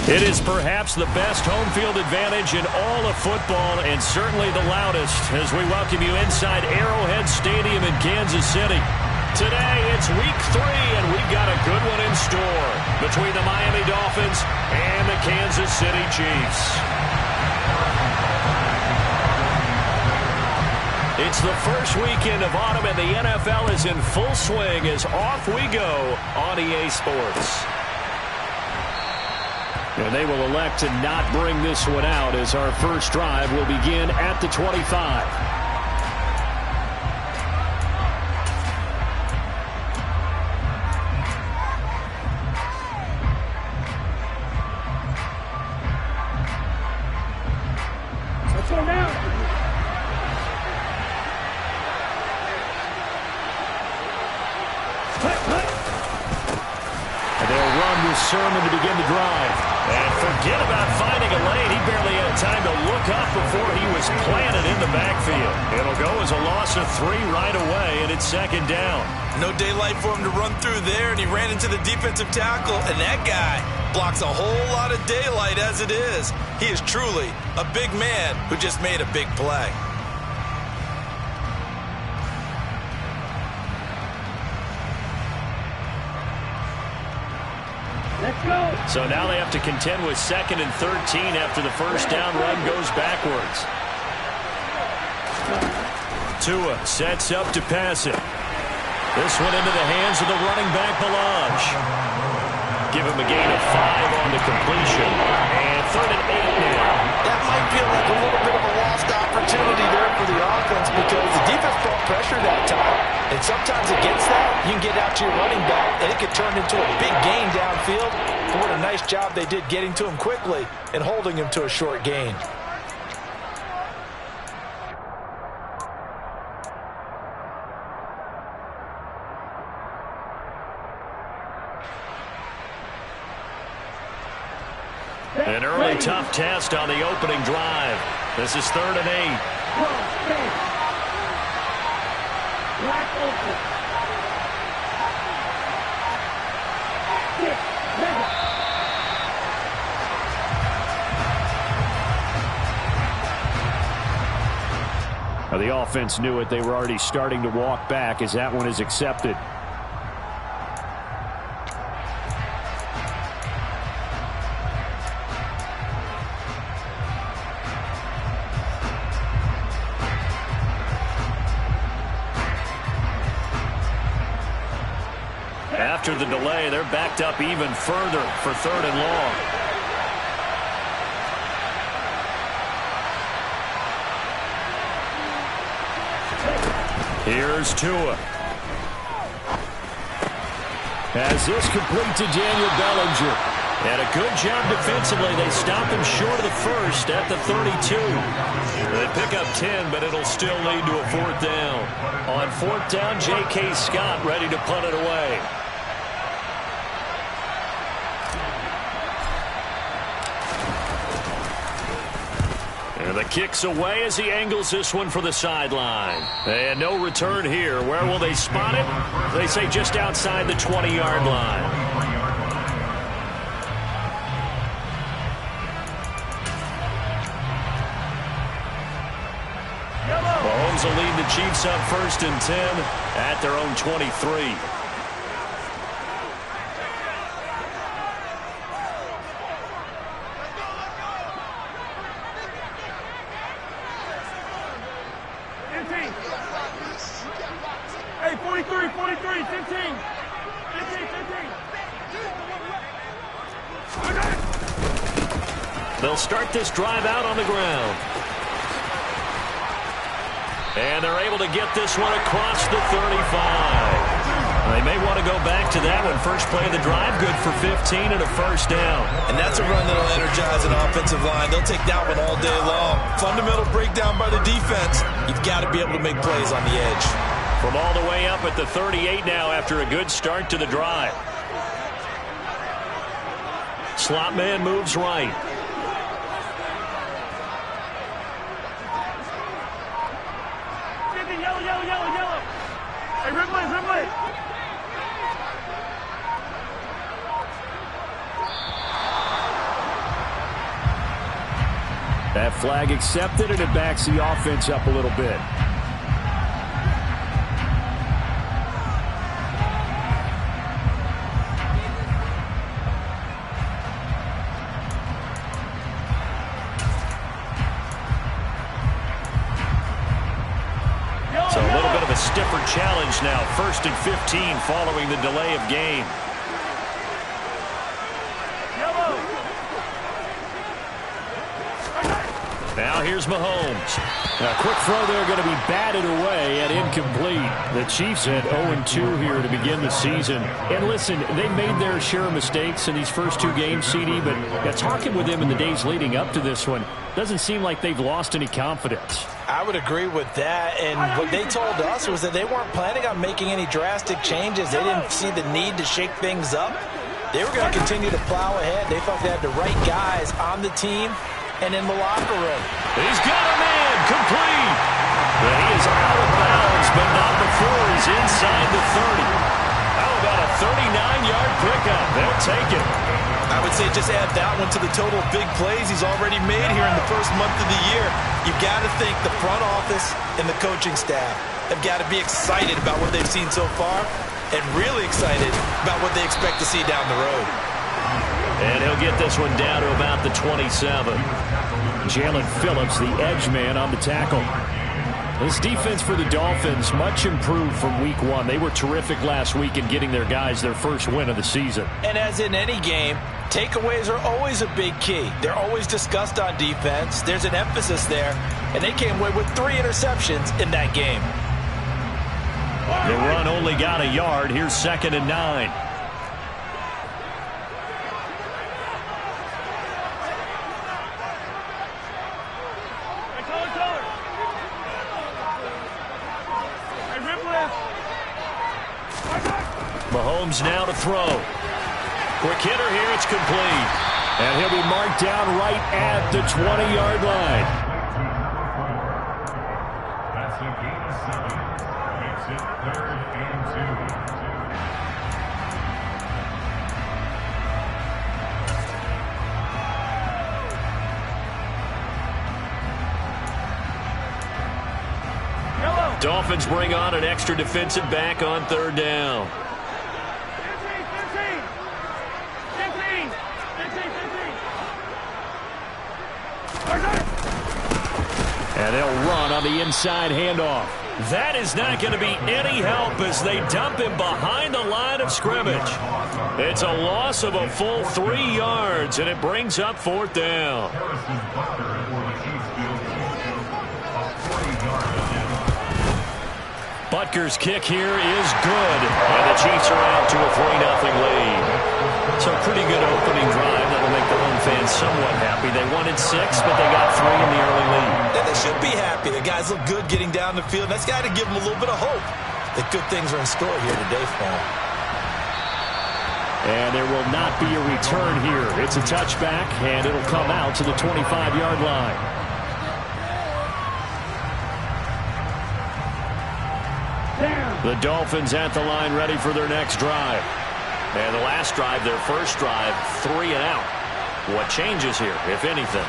It is perhaps the best home field advantage in all of football and certainly the loudest as we welcome you inside Arrowhead Stadium in Kansas City. Today, it's week 3, and we've got a good one in store between the Miami Dolphins and the Kansas City Chiefs. It's the first weekend of autumn, and the NFL is in full swing as off we go on EA Sports. And they will elect to not bring this one out as our first drive will begin at the 25. Sermon to begin the drive. And forget about finding a lane. He barely had time to look up before he was planted in the backfield. It'll go as a loss of 3 right away, and it's second down. No daylight for him to run through there, and he ran into the defensive tackle, and that guy blocks a whole lot of daylight as it is. He is truly a big man who just made a big play. So now they have to contend with 2nd and 13 after the first down run goes backwards. Tua sets up to pass it. This one into the hands of the running back, Balaj. Give him a gain of 5 on the completion. And 3rd and 8 now. That might feel like a little bit of a lost opportunity there for the offense because the defense brought pressure that time. And sometimes against that, you can get out to your running back, and it could turn into a big gain downfield. But what a nice job they did getting to him quickly and holding him to a short gain. An early tough test on the opening drive. This is 3rd and 8. Now, the offense knew it. They were already starting to walk back as that one is accepted. After the delay, they're backed up even further for 3rd and long. Here's Tua. Has this complete to Daniel Bellinger. And a good job defensively. They stop him short of the first at the 32. They pick up 10, but it'll still lead to a 4th down. On 4th down, J.K. Scott ready to punt it away. And the kick's away as he angles this one for the sideline. And no return here. Where will they spot it? They say just outside the 20-yard line. Mahomes will lead the Chiefs up 1st and 10 at their own 23. Hey, 43, 15. They'll start this drive out on the ground. And they're able to get this one across the 35. They may want to go back to that one. First play of the drive, good for 15 and a 1st down. And that's a run that'll energize an offensive line. They'll take that one all day long. Fundamental breakdown by the defense. You've got to be able to make plays on the edge. From all the way up at the 38 now after a good start to the drive. Slot man moves right. Yellow. Hey, Ridley. That flag accepted, and it backs the offense up a little bit. So a little bit of a stiffer challenge now. 1st and 15 following the delay of game. Now here's Mahomes. A quick throw there going to be batted away and incomplete. The Chiefs had 0-2 here to begin the season. And listen, they made their share of mistakes in these first 2 games, CD, but talking with them in the days leading up to this one, doesn't seem like they've lost any confidence. I would agree with that, and what they told us was that they weren't planning on making any drastic changes. They didn't see the need to shake things up. They were going to continue to plow ahead. They felt they had the right guys on the team and in the locker room. He's got a man, complete. But he is out of bounds, but not before he's inside the 30. How about a 39-yard pickup? They'll take it. I would say just add that one to the total of big plays he's already made here in the first month of the year. You've got to think the front office and the coaching staff have got to be excited about what they've seen so far and really excited about what they expect to see down the road. And he'll get this one down to about the 27. Jalen Phillips, the edge man, on the tackle. This defense for the Dolphins, much improved from week 1. They were terrific last week in getting their guys their first win of the season. And as in any game, takeaways are always a big key. They're always discussed on defense. There's an emphasis there, and they came away with 3 interceptions in that game. The run only got a yard. Here's 2nd and 9. Mahomes now to throw. Quick hitter here, it's complete. And he'll be marked down right at the 20-yard line. That's a gain of 7. Makes it 3rd and 2. Dolphins bring on an extra defensive back on 3rd down. And they'll run on the inside handoff. That is not going to be any help as they dump him behind the line of scrimmage. It's a loss of a full 3 yards, and it brings up 4th down. Butker's kick here is good, and the Chiefs are out to a 3-0 lead. So pretty good opening drive. That'll make the home fans somewhat happy. They wanted 6, but they got 3 in the early lead. And they should be happy. The guys look good getting down the field. That's got to give them a little bit of hope that good things are in store here today for them. And there will not be a return here. It's a touchback, and it'll come out to the 25-yard line. The Dolphins at the line ready for their next drive. And the last drive, their first drive, 3 and out. What changes here, if anything?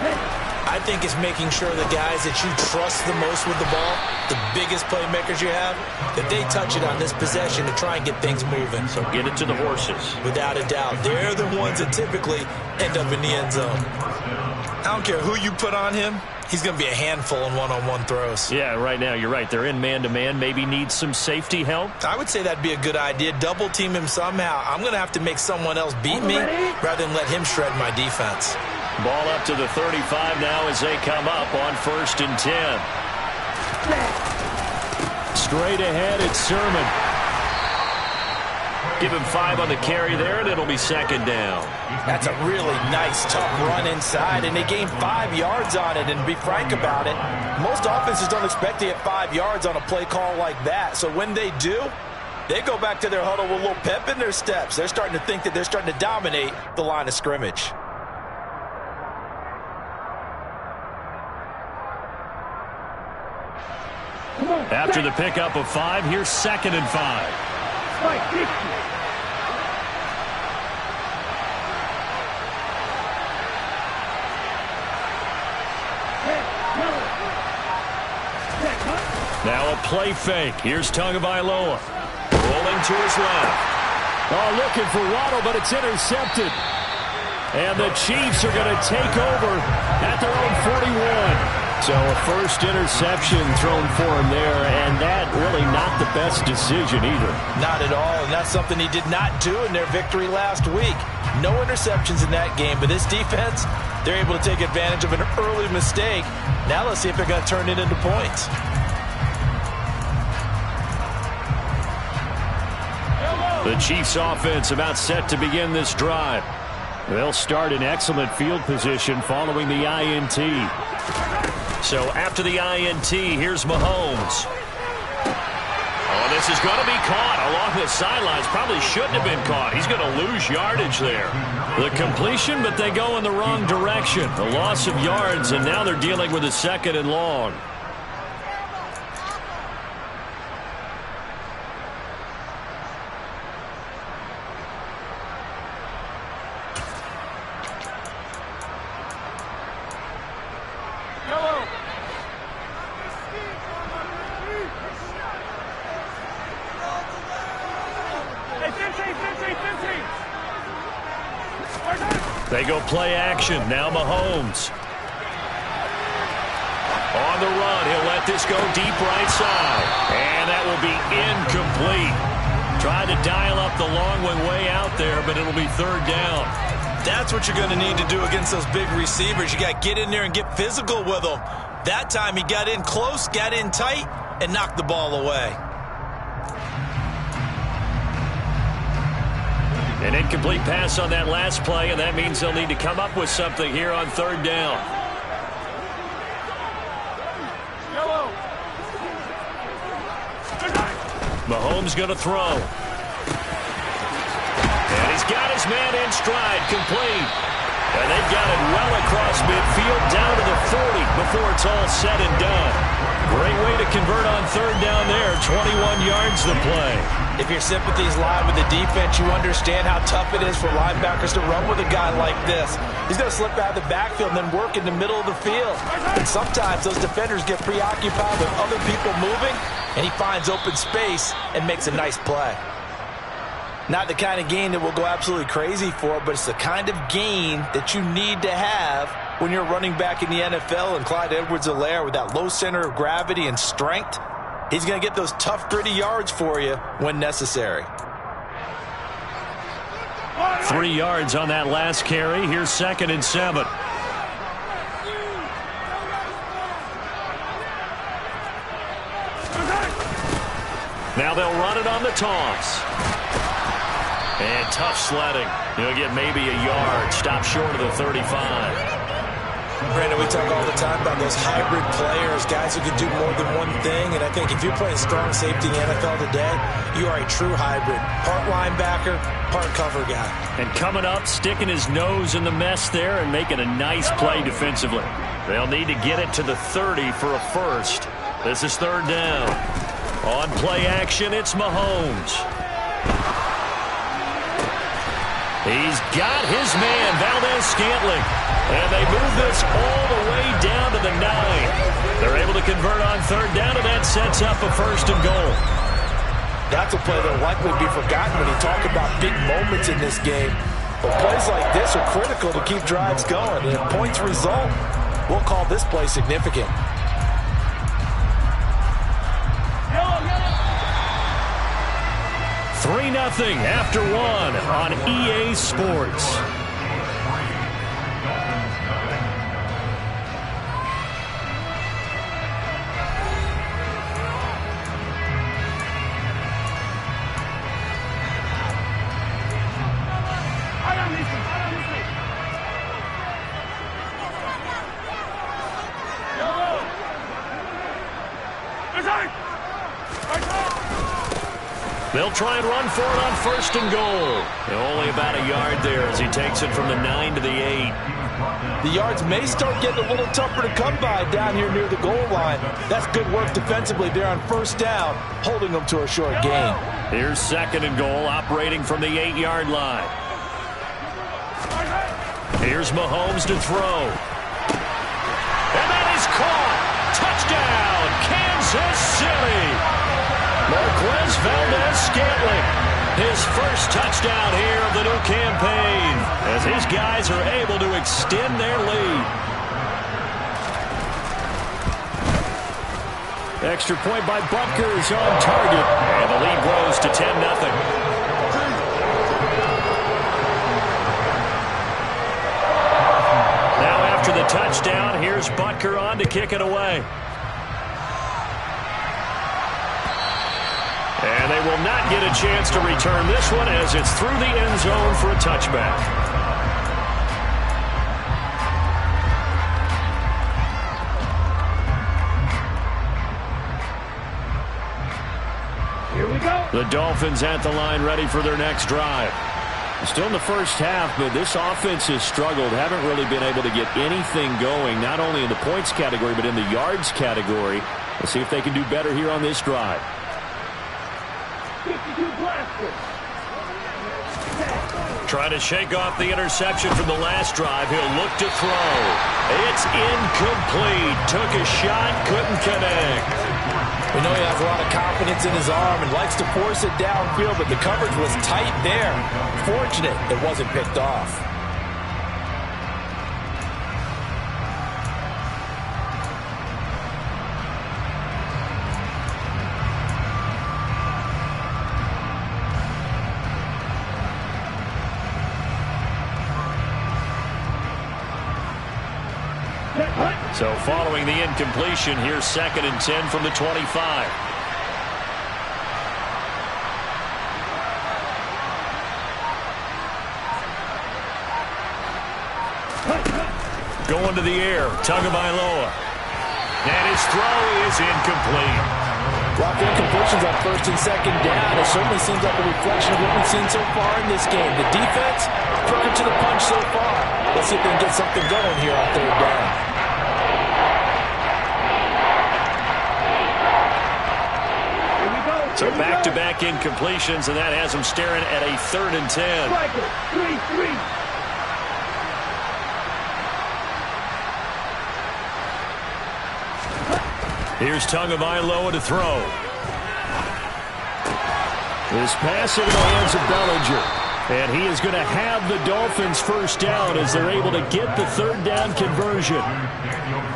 I think it's making sure the guys that you trust the most with the ball, the biggest playmakers you have, that they touch it on this possession to try and get things moving. So get it to the horses. Without a doubt. They're the ones that typically end up in the end zone. I don't care who you put on him. He's going to be a handful in one-on-one throws. Yeah, right now, you're right. They're in man-to-man. Maybe needs some safety help. I would say that'd be a good idea. Double-team him somehow. I'm going to have to make someone else beat me rather than let him shred my defense. Ball up to the 35 now as they come up on 1st and 10. Straight ahead, it's Sermon. Give him 5 on the carry there, and it'll be 2nd down. That's a really nice, tough run inside, and they gained 5 yards on it. And to be frank about it, most offenses don't expect to get 5 yards on a play call like that. So when they do, they go back to their huddle with a little pep in their steps. They're starting to think that they're starting to dominate the line of scrimmage. After the pickup of 5, here's 2nd and 5. Now a play fake. Here's Tagovailoa. Rolling to his left. Oh, looking for Waddle, but it's intercepted. And the Chiefs are going to take over at their own 41. So a first interception thrown for him there, and that really not the best decision either. Not at all, and that's something he did not do in their victory last week. No interceptions in that game, but this defense, they're able to take advantage of an early mistake. Now let's see if they're going to turn it into points. The Chiefs offense about set to begin this drive. They'll start in excellent field position following the INT. So after the INT, here's Mahomes. Oh, this is going to be caught along the sidelines. Probably shouldn't have been caught. He's going to lose yardage there. The completion, but they go in the wrong direction. A loss of yards, and now they're dealing with a 2nd and long. They go play action. Now Mahomes. On the run. He'll let this go deep right side. And that will be incomplete. Tried to dial up the long one way out there, but it'll be 3rd down. That's what you're going to need to do against those big receivers. You got to get in there and get physical with them. That time he got in close, got in tight, and knocked the ball away. An incomplete pass on that last play, and that means they'll need to come up with something here on 3rd down. Mahomes going to throw. And he's got his man in stride, complete. And they've got it well across midfield, down to the 40 before it's all said and done. Great way to convert on 3rd down there. 21 yards the play. If your sympathies lie with the defense, you understand how tough it is for linebackers to run with a guy like this. He's going to slip out of the backfield and then work in the middle of the field. And sometimes those defenders get preoccupied with other people moving, and he finds open space and makes a nice play. Not the kind of gain that we'll go absolutely crazy for, but it's the kind of gain that you need to have when you're running back in the NFL. And Clyde Edwards-Helaire, with that low center of gravity and strength, he's going to get those tough, gritty yards for you when necessary. 3 yards on that last carry. Here's 2nd and 7. Now they'll run it on the toss. And tough sledding. He'll get maybe a yard. Stop short of the 35. Brandon, we talk all the time about those hybrid players, guys who can do more than one thing. And I think if you're playing strong safety in the NFL today, you are a true hybrid. Part linebacker, part cover guy. And coming up, sticking his nose in the mess there and making a nice play defensively. They'll need to get it to the 30 for a first. This is 3rd down. On play action, it's Mahomes. He's got his man, Valdez-Scantling. And they move this all the way down to the 9. They're able to convert on 3rd down, and that sets up a 1st and goal. That's a play that will likely be forgotten when you talk about big moments in this game. But plays like this are critical to keep drives going. And if points result, we'll call this play significant. 3-0 after 1 on EA Sports. They'll try and run for it on 1st and goal. Only about a yard there as he takes it from the 9 to the 8. The yards may start getting a little tougher to come by down here near the goal line. That's good work defensively there on 1st down, holding them to a short gain. Here's 2nd and goal, operating from the 8-yard line. Here's Mahomes to throw. And that is caught. Touchdown, Kansas City. touchdown here of the new campaign as his guys are able to extend their lead. Extra point by Butker is on target. And the lead grows to 10-0. After the touchdown, here's Butker on to kick it away. And they will not get a chance to return this one as it's through the end zone for a touchback. Here we go. The Dolphins at the line ready for their next drive. Still in the first half, but this offense has struggled. Haven't really been able to get anything going, not only in the points category, but in the yards category. Let's see if they can do better here on this drive. 52 blaster. Trying to shake off the interception from the last drive. He'll look to throw. It's incomplete. Took a shot, couldn't connect. We know he has a lot of confidence in his arm and likes to force it downfield, but the coverage was tight there. Fortunate it wasn't picked off. So following the incompletion, here's 2nd and 10 from the 25. Going to the air, Tagovailoa. And his throw is incomplete. Block incompletions on 1st and 2nd down. It certainly seems like a reflection of what we've seen so far in this game. The defense, quicker to the punch so far. Let's see if they can get something going here on 3rd down. So back-to-back incompletions, and that has them staring at a 3rd and 10. 3-3. Here's Tagovailoa to throw. This pass into the hands of Bellinger. And he is going to have the Dolphins first down as they're able to get the 3rd down conversion.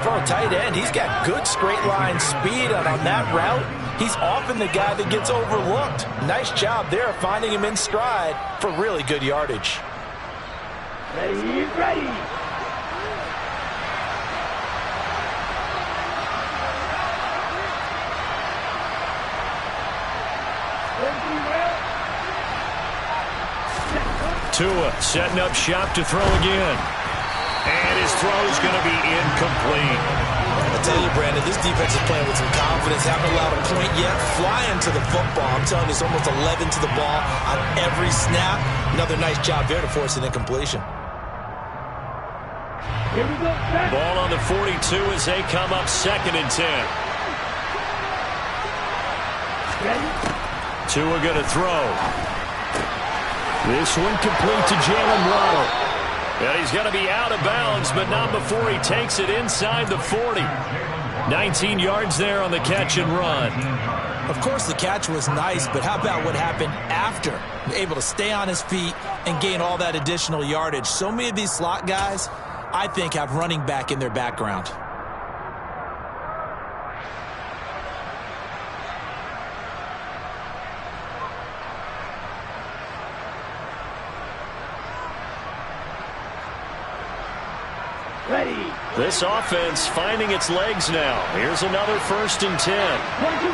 For a tight end, he's got good straight line speed, and on that route, he's often the guy that gets overlooked. Nice job there finding him in stride for really good yardage. Ready. Tua setting up shop to throw again. And his throw is going to be incomplete. I tell you, Brandon, this defense is playing with some confidence. Haven't allowed a point yet. Flying to the football. I'm telling you, it's almost 11 to the ball on every snap. Another nice job there to force an incompletion. Here we go. Ball on the 42 as they come up 2nd and 10. Ready. Tua going to throw. This one complete to Jalen Waddle. And he's going to be out of bounds, but not before he takes it inside the 40. 19 yards there on the catch and run. Of course, the catch was nice, but how about what happened after? Able to stay on his feet and gain all that additional yardage. So many of these slot guys, I think, have running back in their background. Ready. This offense finding its legs now. Here's another 1st and 10. 1-2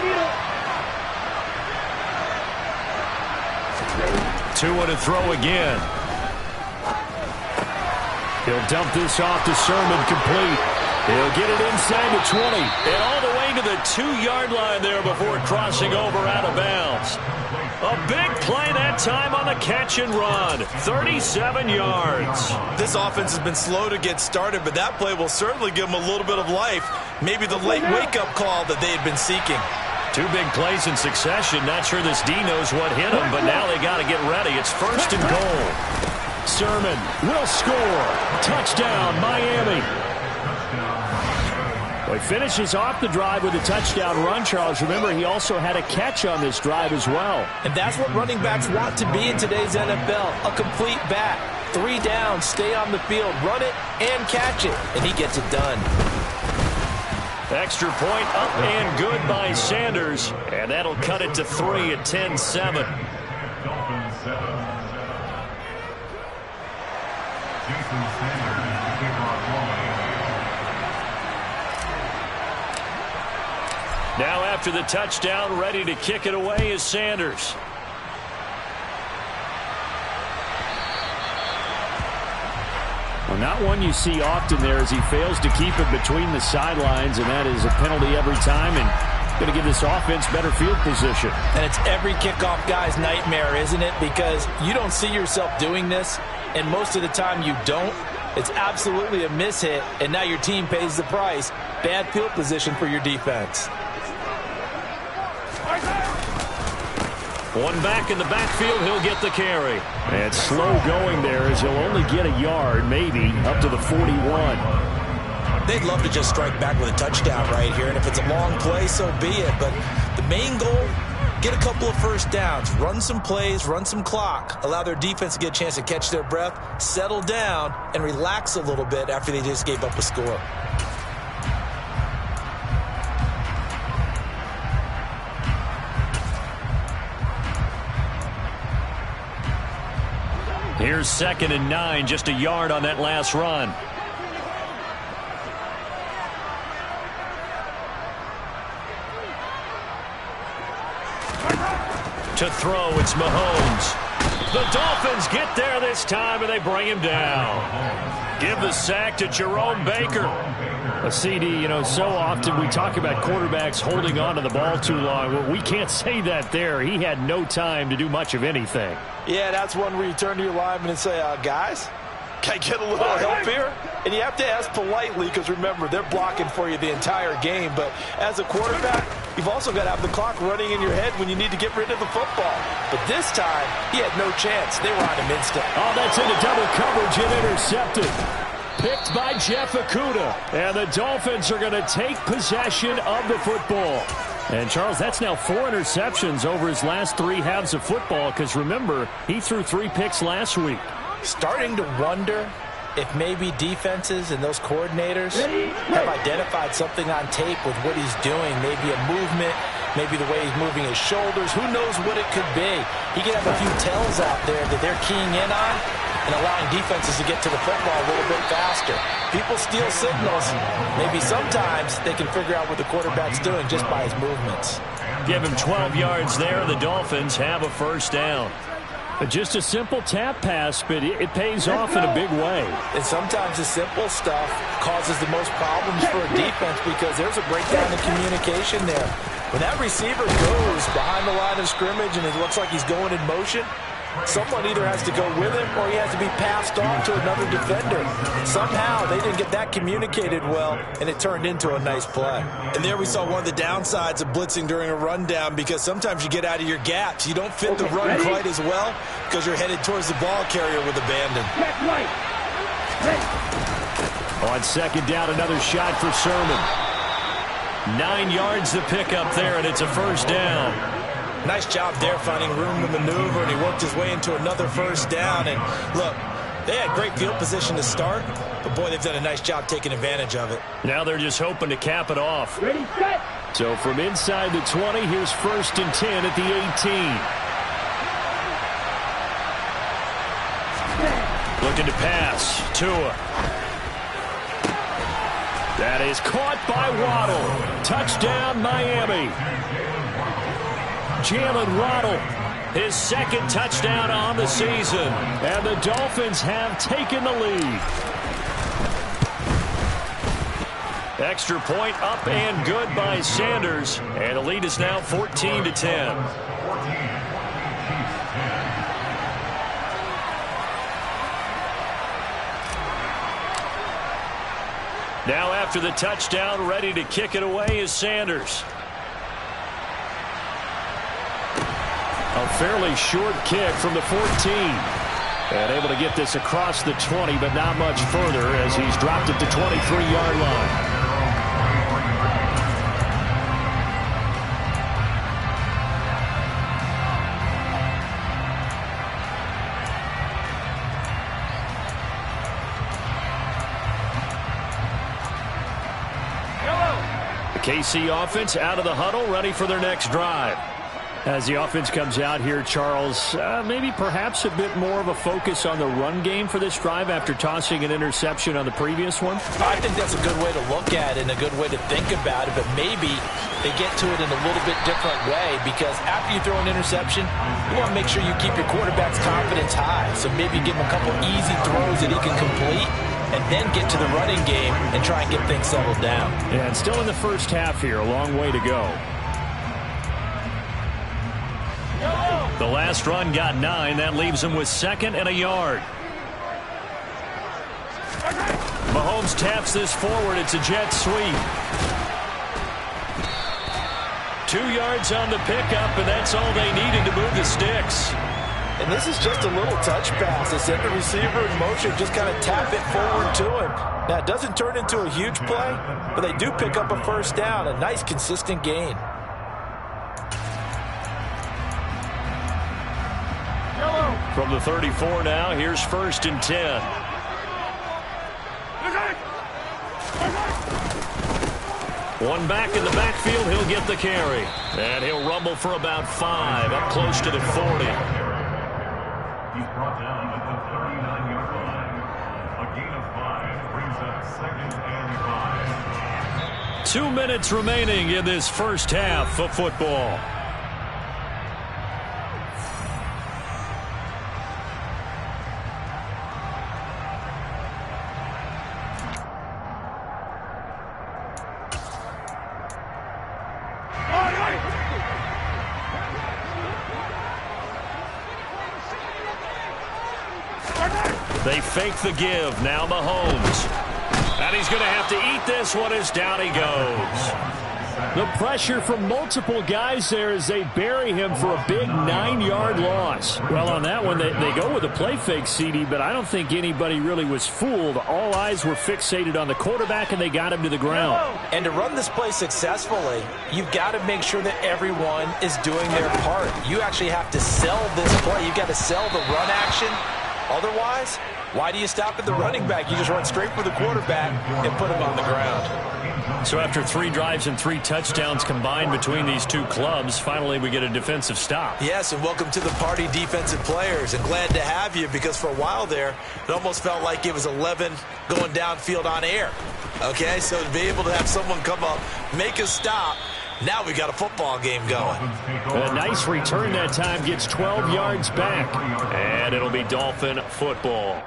Tua to throw again. He'll dump this off to Sermon, complete. He'll get it inside the 20. And all the way to the 2-yard line there before crossing over out of bounds. A big play that time on the catch and run. 37 yards. This offense has been slow to get started, but that play will certainly give them a little bit of life. Maybe the late wake-up call that they had been seeking. 2 big plays in succession. Not sure this D knows what hit him, but now they got to get ready. It's 1st and goal. Sermon will score. Touchdown, Miami. Well, he finishes off the drive with a touchdown run, Charles. Remember, he also had a catch on this drive as well. And that's what running backs want to be in today's NFL, a complete back. 3 downs, stay on the field, run it, and catch it. And he gets it done. Extra point up and good by Sanders. And that'll cut it to 3 at 10-7. Dolphins 7. Jason Sanders to kick off play. Now after the touchdown, ready to kick it away is Sanders. Well, not one you see often there as he fails to keep it between the sidelines, and that is a penalty every time, and going to give this offense better field position. And it's every kickoff guy's nightmare, isn't it? Because you don't see yourself doing this, and most of the time you don't. It's absolutely a mishit, and now your team pays the price. Bad field position for your defense. One back in the backfield, he'll get the carry. And slow going there as he'll only get a yard, maybe, up to the 41. They'd love to just strike back with a touchdown right here, and if it's a long play, so be it. But the main goal, get a couple of first downs, run some plays, run some clock, allow their defense to get a chance to catch their breath, settle down, and relax a little bit after they just gave up a score. Here's 2nd and 9, just a yard on that last run. To throw, it's Mahomes. The Dolphins get there this time, and they bring him down. Give the sack to Jerome Baker. A CD, so often we talk about quarterbacks holding on to the ball too long. Well, we can't say that there. He had no time to do much of anything. Yeah, that's one where you turn to your lineman and say, guys, can I get a little help here? And you have to ask politely because, remember, they're blocking for you the entire game. But as a quarterback, you've also got to have the clock running in your head when you need to get rid of the football. But this time, he had no chance. They were on him instant. Oh, that's into double coverage and intercepted. Picked by Jeff Okudah. And the Dolphins are going to take possession of the football. And, Charles, that's now 4 interceptions over his last 3 halves of football because, remember, he threw 3 picks last week. Starting to wonder if maybe defenses and those coordinators have identified something on tape with what he's doing. Maybe a movement, maybe the way he's moving his shoulders. Who knows what it could be? He could have a few tells out there that they're keying in on and allowing defenses to get to the football a little bit faster. People steal signals. Maybe sometimes they can figure out what the quarterback's doing just by his movements. Give him 12 yards there. The Dolphins have a first down. Just a simple tap pass, but it pays off in a big way. And sometimes the simple stuff causes the most problems for a defense because there's a breakdown in communication there. When that receiver goes behind the line of scrimmage and it looks like he's going in motion, someone either has to go with him or he has to be passed on to another defender. Somehow they didn't get that communicated well, and it turned into a nice play. And there we saw one of the downsides of blitzing during a rundown because sometimes you get out of your gaps. You don't fit the run quite as well because you're headed towards the ball carrier with abandon. On 2nd down, another shot for Sermon. 9 yards to pick up there, and it's a first down. Nice job there finding room to maneuver, and he worked his way into another first down. And look, they had great field position to start, but boy, they've done a nice job taking advantage of it. Now they're just hoping to cap it off. Ready, set. So from inside the 20, here's 1st and 10 at the 18. Looking to pass. Tua. That is caught by Waddle. Touchdown, Miami. Jalen Waddle, his 2nd touchdown on the season. And the Dolphins have taken the lead. Extra point up and good by Sanders. And the lead is now 14-10. Now after the touchdown, ready to kick it away is Sanders. A fairly short kick from the 14. And able to get this across the 20, but not much further as he's dropped it to 23-yard line. KC offense out of the huddle, ready for their next drive. As the offense comes out here, Charles, maybe perhaps a bit more of a focus on the run game for this drive after tossing an interception on the previous one? I think that's a good way to look at it and a good way to think about it, but maybe they get to it in a little bit different way, because after you throw an interception, you want to make sure you keep your quarterback's confidence high. So maybe give him a couple easy throws that he can complete, and then get to the running game and try and get things settled down. Yeah, and still in the first half here, a long way to go. The last run got 9. That leaves him with 2nd and a yard. Mahomes taps this forward. It's a jet sweep. 2 yards on the pickup, and that's all they needed to move the sticks. And this is just a little touch pass. They set the receiver in motion, just kind of tap it forward to him. Now, it doesn't turn into a huge play, but they do pick up a first down, a nice, consistent gain. From the 34 now, here's 1st and 10. One back in the backfield, he'll get the carry. And he'll rumble for about 5, up close to the 40. He's brought down at the 39-yard line. A gain of 5 brings up 2nd and 5. 2 minutes remaining in this first half of football. They fake the give. Now Mahomes. And he's going to have to eat this one as down he goes. The pressure from multiple guys there as they bury him for a big 9-yard loss. Well, on that one, they go with a play fake, CD, but I don't think anybody really was fooled. All eyes were fixated on the quarterback, and they got him to the ground. And to run this play successfully, you've got to make sure that everyone is doing their part. You actually have to sell this play. You've got to sell the run action. Otherwise, why do you stop at the running back? You just run straight for the quarterback and put him on the ground. So after 3 drives and 3 touchdowns combined between these two clubs, finally we get a defensive stop. Yes, and welcome to the party, defensive players. And glad to have you, because for a while there, it almost felt like it was 11 going downfield on air. Okay, so to be able to have someone come up, make a stop, now we got a football game going. A nice return that time, gets 12 yards back. And it'll be Dolphin football.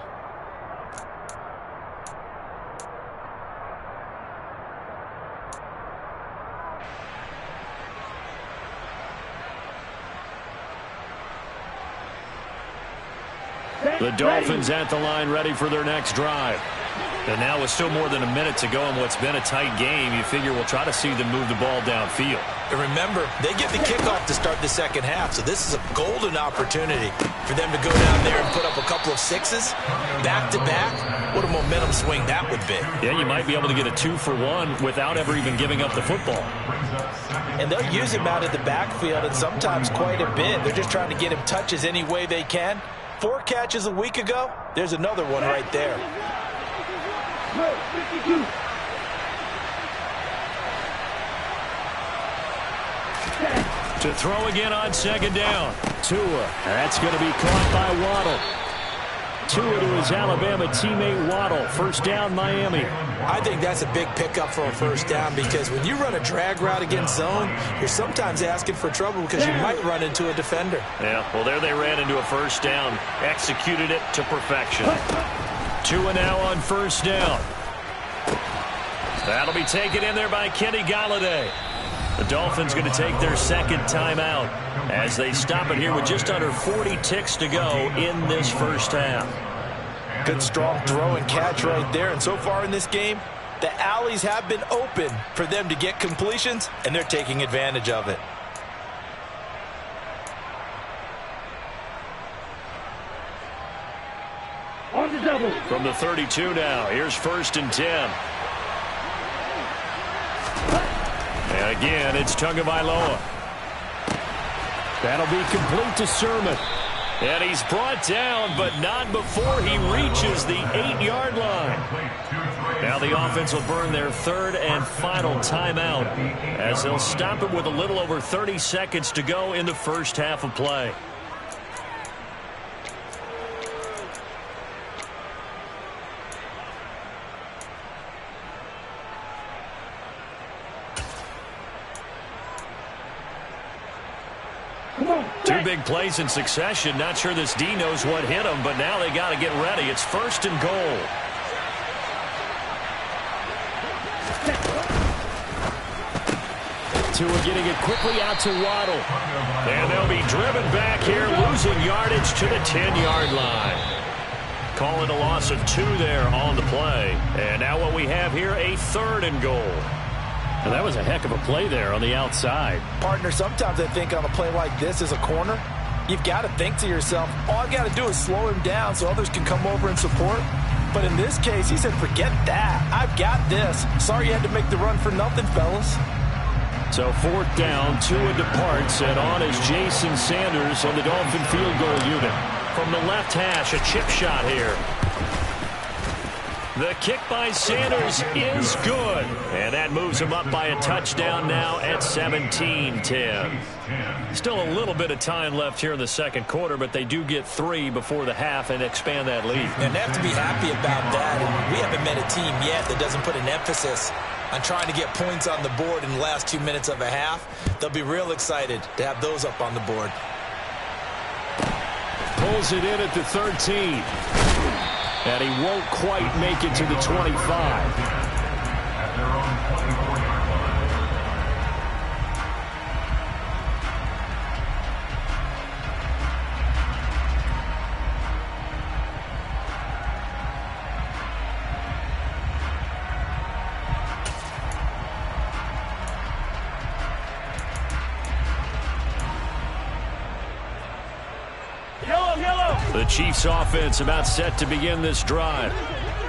The Dolphins at the line, ready for their next drive. And now with still more than a minute to go in what's been a tight game, you figure we'll try to see them move the ball downfield. And remember, they get the kickoff to start the second half, so this is a golden opportunity for them to go down there and put up a couple of 6s back-to-back. What a momentum swing that would be. Yeah, you might be able to get a 2-for-1 without ever even giving up the football. And they'll use him out of the backfield, and sometimes quite a bit. They're just trying to get him touches any way they can. 4 catches a week ago, there's another one right there. 52. To throw again on second down. Tua, that's going to be caught by Waddle. Tua to his Alabama teammate Waddle. First down, Miami. I think that's a big pickup for a first down, because when you run a drag route against zone, you're sometimes asking for trouble because you might run into a defender. Yeah, well, there they ran into a first down. Executed it to perfection. Tua now on first down. That'll be taken in there by Kenny Golladay. The Dolphins going to take their second timeout as they stop it here with just under 40 ticks to go in this first half. Good strong throw and catch right there. And so far in this game, the alleys have been open for them to get completions, and they're taking advantage of it. On the double. From the 32 now, here's 1st and 10. And again, it's Tagovailoa. That'll be complete to Sermon. And he's brought down, but not before he reaches the 8-yard line. Now the offense will burn their third and final timeout as they'll stop it with a little over 30 seconds to go in the first half of play. Two big plays in succession. Not sure this D knows what hit him, but now they got to get ready. It's first and goal. Tua getting it quickly out to Waddle. And they'll be driven back here, losing yardage to the 10-yard line. Call it a loss of 2 there on the play. And now what we have here, a third and goal. Well, that was a heck of a play there on the outside. Partner, sometimes I think on a play like this as a corner, you've got to think to yourself, all I've got to do is slow him down so others can come over and support. But in this case, he said, forget that. I've got this. Sorry you had to make the run for nothing, fellas. So fourth down, Tua departs, and on is Jason Sanders on the Dolphin field goal unit. From the left hash, a chip shot here. The kick by Sanders is good. And that moves him up by a touchdown now at 17-10. Still a little bit of time left here in the second quarter, but they do get 3 before the half and expand that lead. And they have to be happy about that. And we haven't met a team yet that doesn't put an emphasis on trying to get points on the board in the last 2 minutes of a half. They'll be real excited to have those up on the board. Pulls it in at the 13. And he won't quite make it to the 25. At their own 24-yard line. The Chiefs offense about set to begin this drive.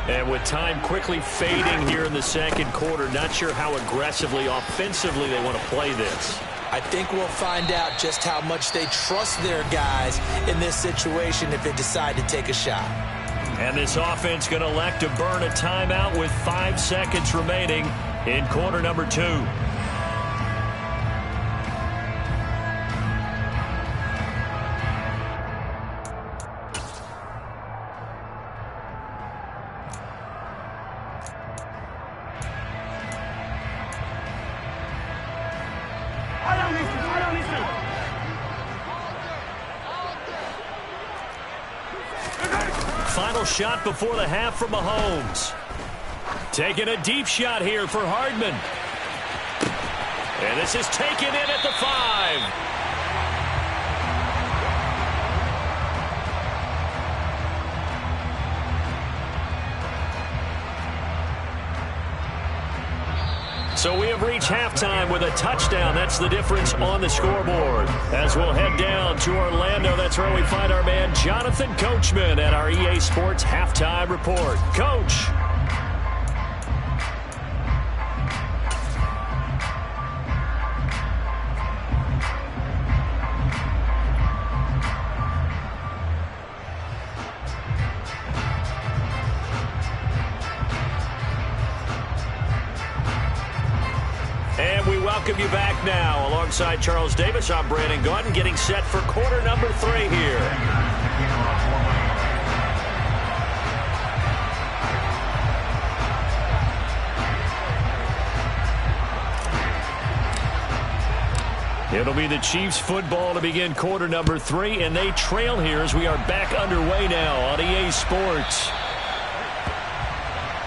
And with time quickly fading here in the second quarter, not sure how aggressively, offensively they want to play this. I think we'll find out just how much they trust their guys in this situation if they decide to take a shot. And this offense going to elect to burn a timeout with 5 seconds remaining in quarter number 2. Final shot before the half from Mahomes. Taking a deep shot here for Hardman. And this is taken in at the 5. So we have reached halftime with a touchdown. That's the difference on the scoreboard. As we'll head down to Orlando, that's where we find our man Jonathan Coachman at our EA Sports Halftime Report. Coach. Welcome you back now. Alongside Charles Davis, I'm Brandon Gaudin, getting set for quarter number 3 here. It'll be the Chiefs football to begin quarter number 3, and they trail here as we are back underway now on EA Sports.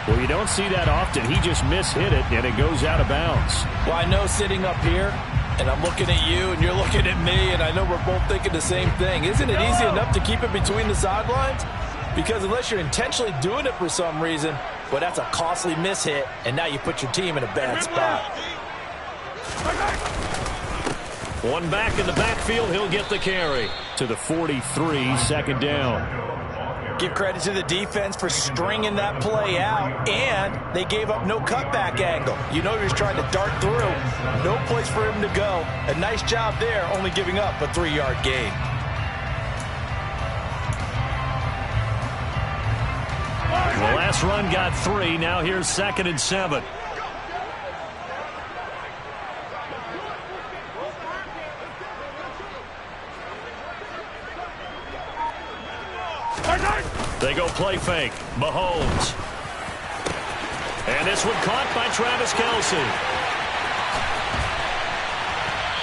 Well, you don't see that often. He just mishit it, and it goes out of bounds. Well, I know sitting up here, and I'm looking at you, and you're looking at me, and I know we're both thinking the same thing. Isn't it easy enough to keep it between the sidelines? Because unless you're intentionally doing it for some reason, well, that's a costly mishit, and now you put your team in a bad spot. One back in the backfield, he'll get the carry. To the 43, second down. Give credit to the defense for stringing that play out, and they gave up no cutback angle. You know he was trying to dart through. No place for him to go. A nice job there, only giving up a 3-yard gain. last run got 3. Now here's 2nd and 7. They go play fake. Mahomes. And this one caught by Travis Kelce.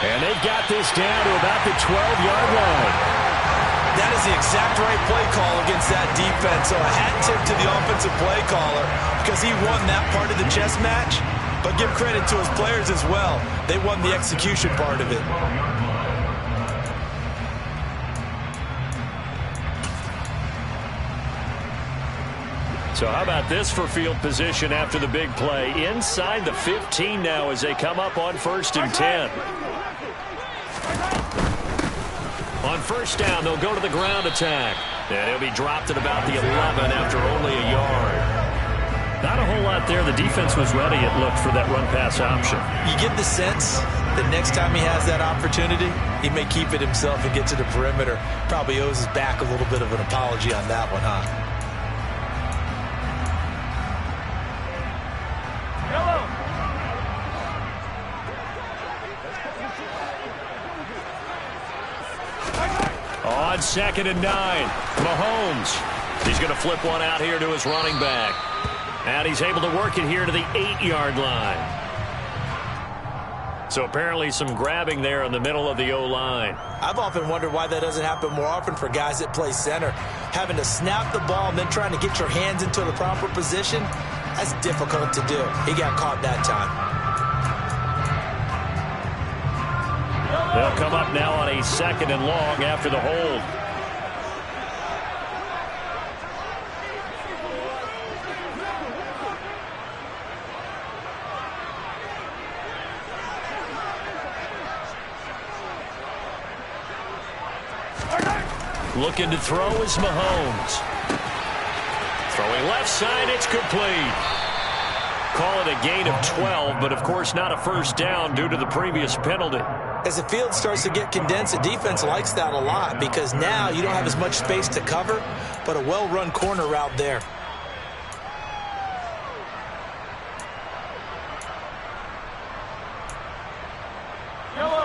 And they've got this down to about the 12-yard line. That is the exact right play call against that defense. So a hat tip to the offensive play caller because he won that part of the chess match. But give credit to his players as well. They won the execution part of it. So how about this for field position after the big play? Inside the 15 now as they come up on 1st and 10. On 1st down, they'll go to the ground attack. And he'll be dropped at about the 11 after only a yard. Not a whole lot there. The defense was ready, it looked, for that run-pass option. You get the sense that next time he has that opportunity, he may keep it himself and get to the perimeter. Probably owes his back a little bit of an apology on that one, huh? On 2nd and 9, Mahomes. He's going to flip one out here to his running back. And he's able to work it here to the 8-yard line. So apparently some grabbing there in the middle of the O-line. I've often wondered why that doesn't happen more often for guys that play center. Having to snap the ball and then trying to get your hands into the proper position, that's difficult to do. He got caught that time. They'll come up now on a 2nd and long after the hold. Looking to throw is Mahomes. Throwing left side, it's complete. Call it a gain of 12, but of course not a 1st down due to the previous penalty. As the field starts to get condensed, the defense likes that a lot because now you don't have as much space to cover, but a well-run corner route there.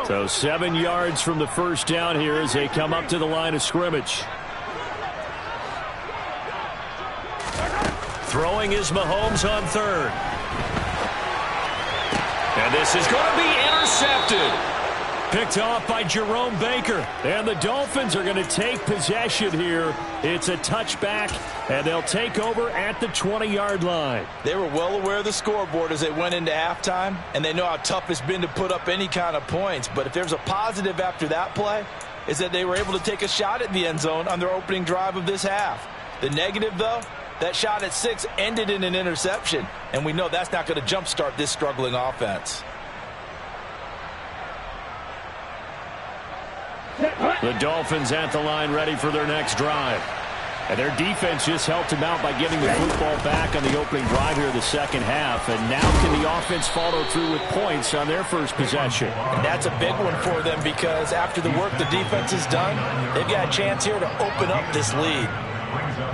So 7 yards from the 1st down here as they come up to the line of scrimmage. Throwing is Mahomes on 3rd. And this is going to be intercepted. Picked off by Jerome Baker. And the Dolphins are going to take possession here. It's a touchback, and they'll take over at the 20-yard line. They were well aware of the scoreboard as they went into halftime, and they know how tough it's been to put up any kind of points. But if there's a positive after that play, is that they were able to take a shot at the end zone on their opening drive of this half. The negative, though, that shot at 6 ended in an interception, and we know that's not going to jumpstart this struggling offense. The Dolphins at the line ready for their next drive. And their defense just helped them out by getting the football back on the opening drive here in the 2nd half. And now can the offense follow through with points on their first possession? And that's a big one for them because after the work the defense has done, they've got a chance here to open up this lead.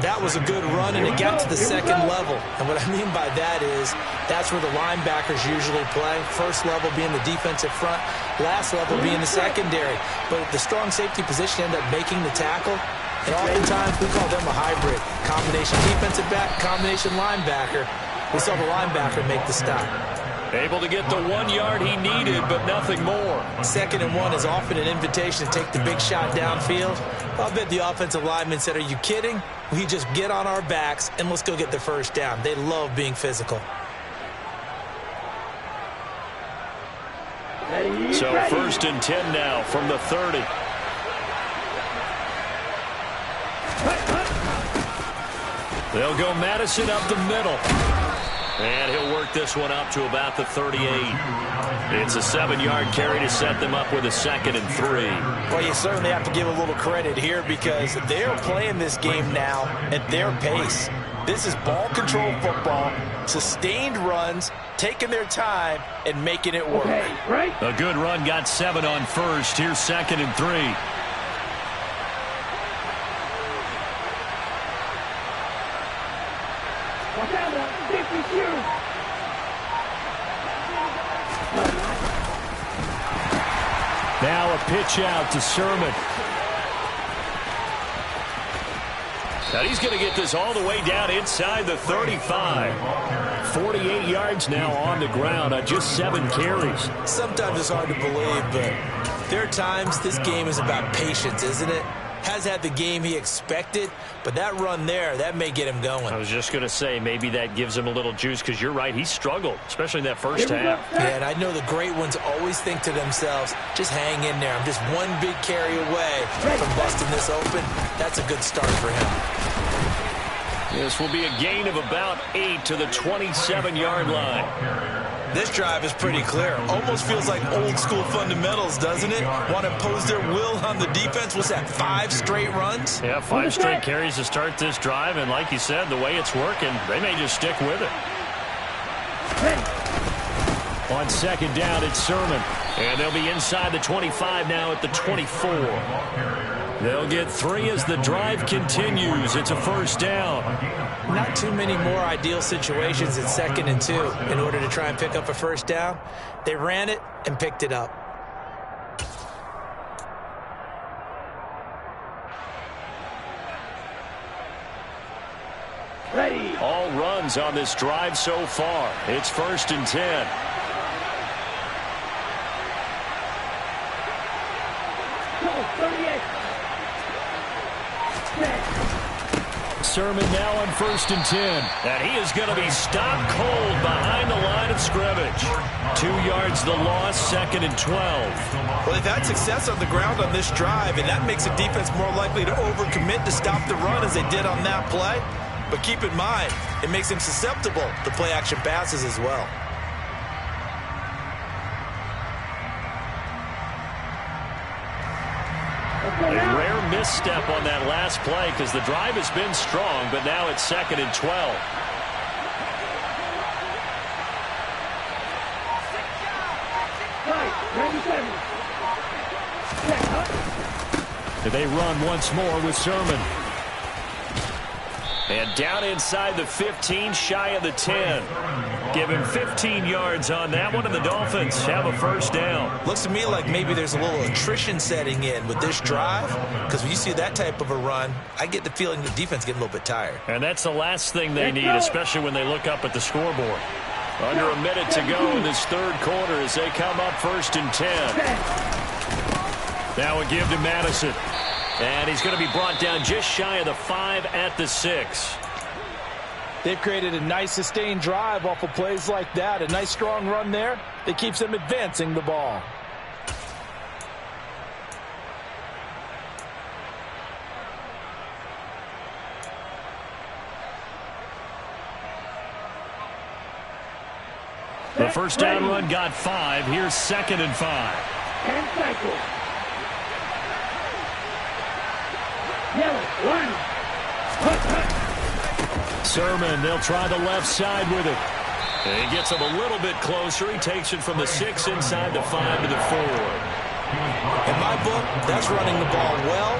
That was a good run, and it got to the 2nd level. And what I mean by that is that's where the linebackers usually play. First level being the defensive front, last level being the secondary. But the strong safety position ended up making the tackle. And oftentimes we call them a hybrid. Combination defensive back, combination linebacker. We saw the linebacker make the stop. Able to get the 1 yard he needed, but nothing more. 2nd and 1 is often an invitation to take the big shot downfield. I'll bet the offensive lineman said, are you kidding? We just get on our backs and let's go get the 1st down. They love being physical. So 1st and 10 now from the 30. They'll go Madison up the middle. And he'll work this one up to about the 38. It's a 7-yard carry to set them up with a 2nd and 3. Well, you certainly have to give a little credit here because they're playing this game now at their pace. This is ball control football, sustained runs, taking their time, and making it work. A good run got 7 on 1st. Here's 2nd and 3. Now a pitch out to Sermon. Now he's going to get this all the way down inside the 35. 48 yards now on the ground on just 7 carries. Sometimes it's hard to believe, but there are times this game is about patience, isn't it? Has had the game he expected, but that run there, that may get him going. I was just going to say, maybe that gives him a little juice, because you're right, he struggled, especially in that first half. Yeah, and I know the great ones always think to themselves, just hang in there. I'm just one big carry away from busting this open. That's a good start for him. This will be a gain of about 8 to the 27-yard line. This drive is pretty clear. Almost feels like old-school fundamentals, doesn't it? Want to impose their will on the defense. What's that, 5 straight runs? Yeah, 5 straight carries to start this drive, and like you said, the way it's working, they may just stick with it. On second down, it's Sermon. And they'll be inside the 25 now at the 24. They'll get 3 as the drive continues. It's a first down. Not too many more ideal situations in 2nd and 2 in order to try and pick up a first down. They ran it and picked it up. Ready. All runs on this drive so far. It's 1st and 10. Go, 38. Sermon now on 1st and 10. And he is going to be stopped cold behind the line of scrimmage. 2 yards the loss, 2nd and 12. Well, they've had success on the ground on this drive, and that makes the defense more likely to overcommit to stop the run as they did on that play. But keep in mind, it makes them susceptible to play-action passes as well. A rare misstep on that last play because the drive has been strong, but now it's 2nd and 12. They run once more with Sermon. And down inside the 15, shy of the 10. Give him 15 yards on that one, and the Dolphins have a first down. Looks to me like maybe there's a little attrition setting in with this drive, because when you see that type of a run, I get the feeling the defense getting a little bit tired. And that's the last thing they need, especially when they look up at the scoreboard. Under a minute to go in this 3rd quarter as they come up 1st and 10. Now a give to Madison. And he's going to be brought down just shy of the 5 at the 6. They've created a nice sustained drive off of plays like that. A nice strong run there that keeps them advancing the ball. The first down run got 5. Here's 2nd and 5. And cycle. Yellow, 1. Sermon, they'll try the left side with it. And he gets him a little bit closer. He takes it from the 6 inside the 5 to the 4. In my book, that's running the ball well,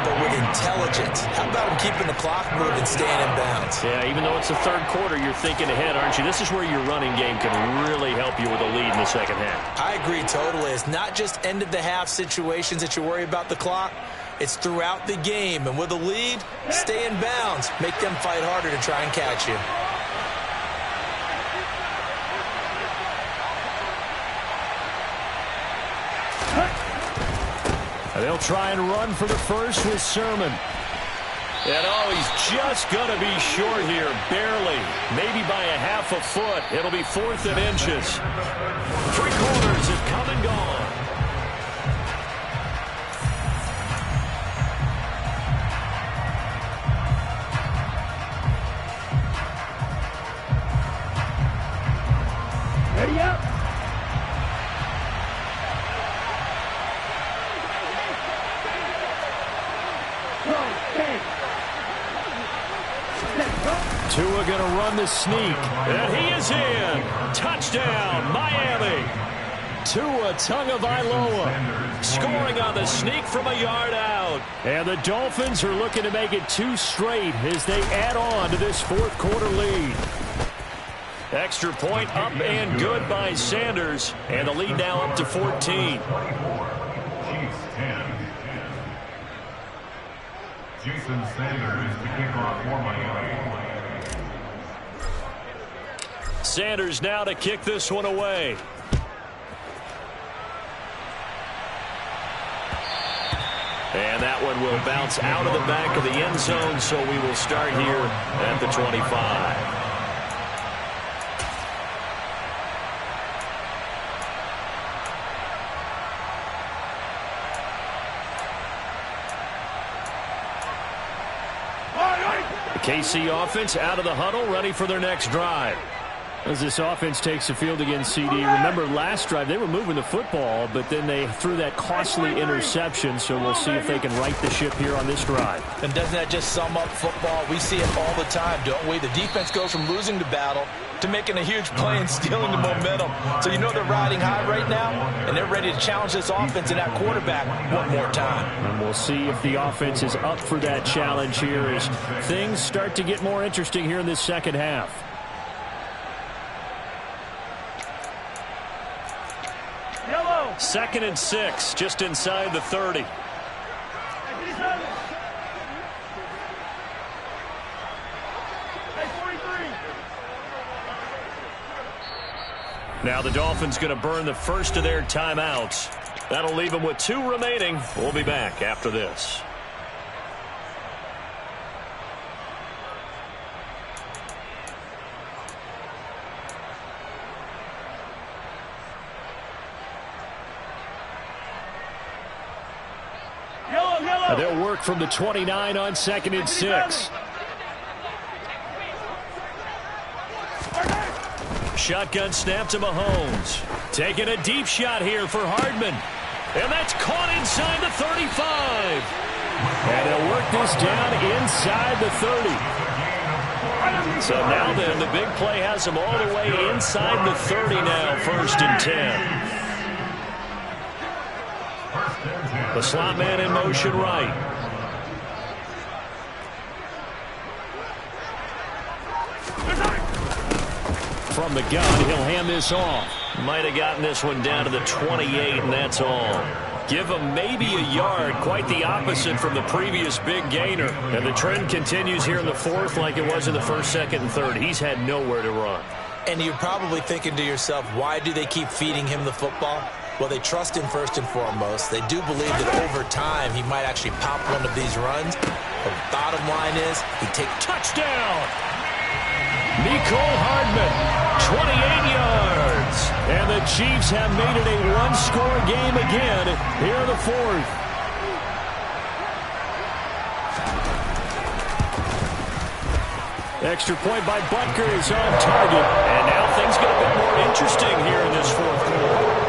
but with intelligence. How about him keeping the clock moving, staying in bounds? Yeah, even though it's the 3rd quarter, you're thinking ahead, aren't you? This is where your running game can really help you with a lead in the 2nd half. I agree totally. It's not just end-of-the-half situations that you worry about the clock. It's throughout the game. And with a lead, stay in bounds. Make them fight harder to try and catch you. They'll try and run for the first with Sermon. And oh, he's just going to be short here, barely. Maybe by a half a foot. It'll be 4th and inches. 3 quarters have come and gone. Ready up. Tua going to run the sneak. And he is in. Touchdown, Miami. Tua Tagovailoa Scoring on the sneak from a yard out. And the Dolphins are looking to make it 2 straight as they add on to this 4th quarter lead. Extra point up and good by Sanders. And the lead now up to 14. 24, Chiefs 10. Jason Sanders to kick off for Miami. Sanders now to kick this one away. And that one will bounce out of the back of the end zone, so we will start here at the 25. The KC offense out of the huddle, ready for their next drive. As this offense takes the field against CD, remember last drive they were moving the football, but then they threw that costly interception, so we'll see if they can right the ship here on this drive. And doesn't that just sum up football? We see it all the time, don't we? The defense goes from losing the battle to making a huge play and stealing the momentum. So you know they're riding high right now, and they're ready to challenge this offense and that quarterback one more time. And we'll see if the offense is up for that challenge here as things start to get more interesting here in this second half. Second and 6, just inside the 30. Now the Dolphins going to burn the first of their timeouts. That'll leave them with 2 remaining. We'll be back after this. They'll work from the 29 on second and 6. Shotgun snap to Mahomes. Taking a deep shot here for Hardman. And that's caught inside the 35. And they'll work this down inside the 30. So now then, the big play has them all the way inside the 30 now, first and 10. The slot man in motion right. From the gun, he'll hand this off. Might have gotten this one down to the 28, and that's all. Give him maybe a yard, quite the opposite from the previous big gainer. And the trend continues here in the fourth like it was in the first, second, and third. He's had nowhere to run. And you're probably thinking to yourself, why do they keep feeding him the football? Well, they trust him first and foremost. They do believe that over time he might actually pop one of these runs. The bottom line is he takes touchdown. Mecole Hardman, 28 yards. And the Chiefs have made it a one-score game again here in the fourth. Extra point by Butker is on target. And now things get a bit more interesting here in this fourth quarter.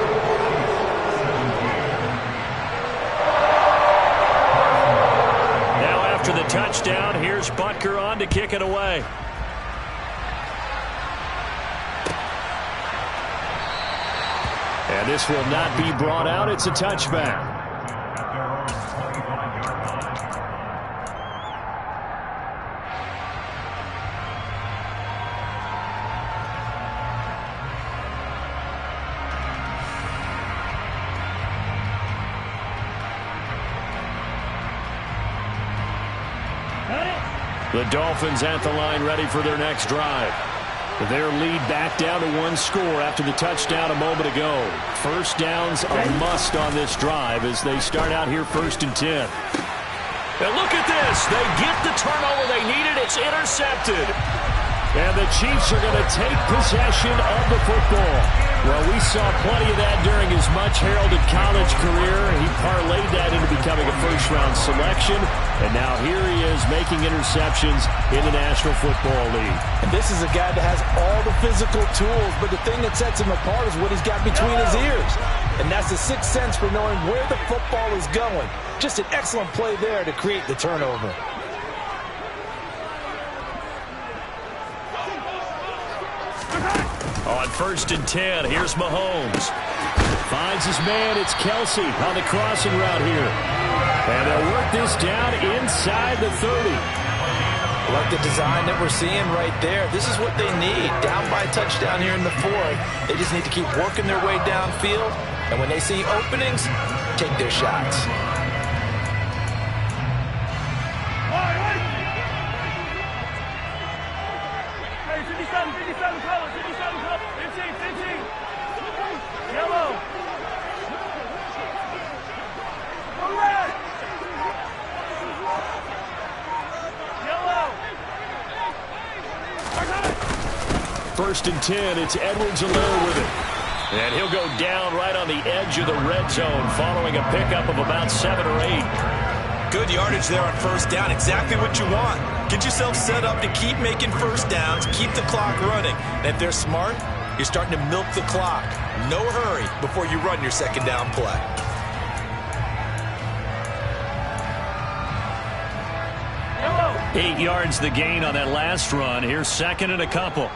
After the touchdown, here's Butker on to kick it away. And this will not be brought out. It's a touchback. The Dolphins at the line ready for their next drive. Their lead back down to 1 score after the touchdown a moment ago. First down's a must on this drive as they start out here first and 10. And look at this. They get the turnover they needed. It's intercepted. And the Chiefs are going to take possession of the football. Well, we saw plenty of that during his much-heralded college career. He parlayed that into becoming a first-round selection. And now here he is making interceptions in the National Football League. And this is a guy that has all the physical tools, but the thing that sets him apart is what he's got between his ears. And that's the sixth sense for knowing where the football is going. Just an excellent play there to create the turnover. On first and 10, here's Mahomes. Finds his man. It's Kelsey on the crossing route here. And they'll work this down inside the 30. Like the design that we're seeing right there. This is what they need. Down by a touchdown here in the fourth. They just need to keep working their way downfield. And when they see openings, take their shots. Hey, 57 colors, 57 colors, 15. Yellow. Red. Yellow. First and 10, it's Edwards alone with it. And he'll go down right on the edge of the red zone following a pickup of about 7 or 8. Good yardage there on first down. Exactly what you want. Get yourself set up to keep making first downs, keep the clock running. And if they're smart, you're starting to milk the clock. No hurry before you run your second down play. Yellow. 8 yards the gain on that last run. Here's second and a couple.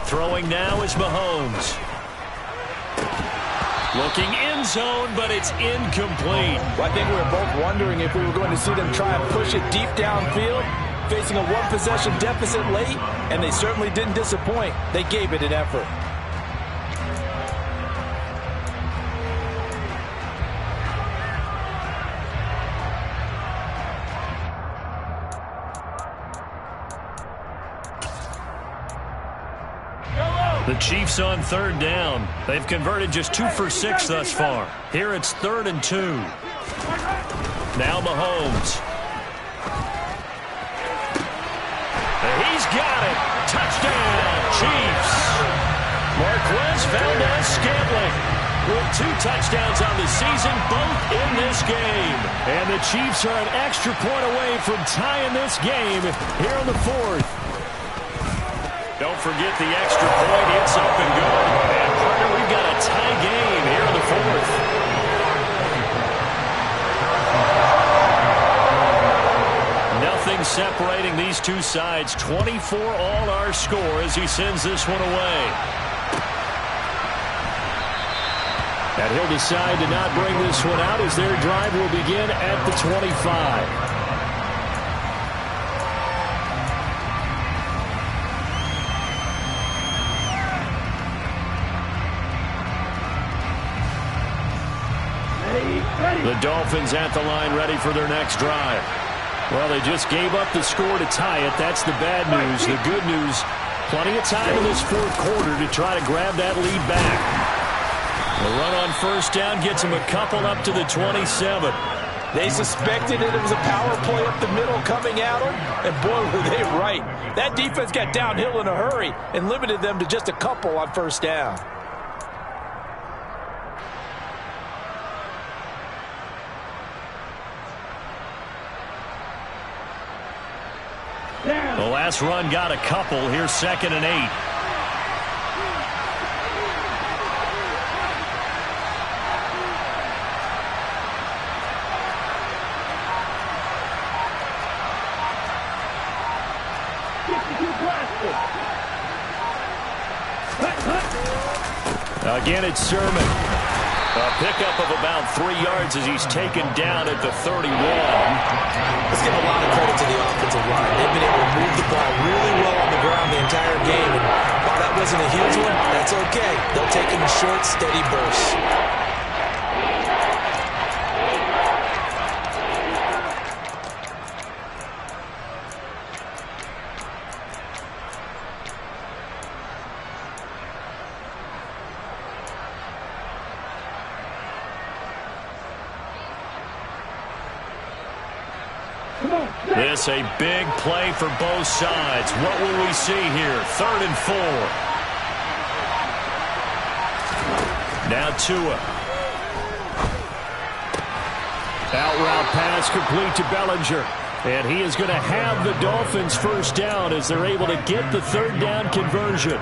Throwing now is Mahomes. Looking end zone, but it's incomplete. Well, I think we were both wondering if we were going to see them try and push it deep downfield, facing a one-possession deficit late, and they certainly didn't disappoint. They gave it an effort. The Chiefs on third down. They've converted just 2 for 6 thus far. Here it's 3rd and 2. Now Mahomes. He's got it. Touchdown, Chiefs. Marquez Valdez-Scantling with 2 touchdowns on the season, both in this game. And the Chiefs are an extra point away from tying this game here in the 4th. Don't forget the extra point. It's up and good. And, partner, we've got a tie game here in the 4th. Nothing separating these two sides. 24 all our score as he sends this one away. And he'll decide to not bring this one out as their drive will begin at the 25. The Dolphins at the line ready for their next drive. Well, they just gave up the score to tie it. That's the bad news. The good news, plenty of time in this 4th quarter to try to grab that lead back. The run on first down gets them a couple up to the 27. They suspected that it was a power play up the middle coming at them, and boy, were they right. That defense got downhill in a hurry and limited them to just a couple on first down. The last run got a couple. Here's 2nd and 8. Again, it's Sermon. A pickup of about 3 yards as he's taken down at the 31. Let's give a lot of credit to the offensive line. They've been able to move the ball really well on the ground the entire game. And while that wasn't a huge one, that's okay. They'll take it in short, steady bursts. This a big play for both sides. What will we see here? 3rd and 4. Now Tua. Out route pass complete to Bellinger. And he is going to have the Dolphins first down as they're able to get the 3rd down conversion.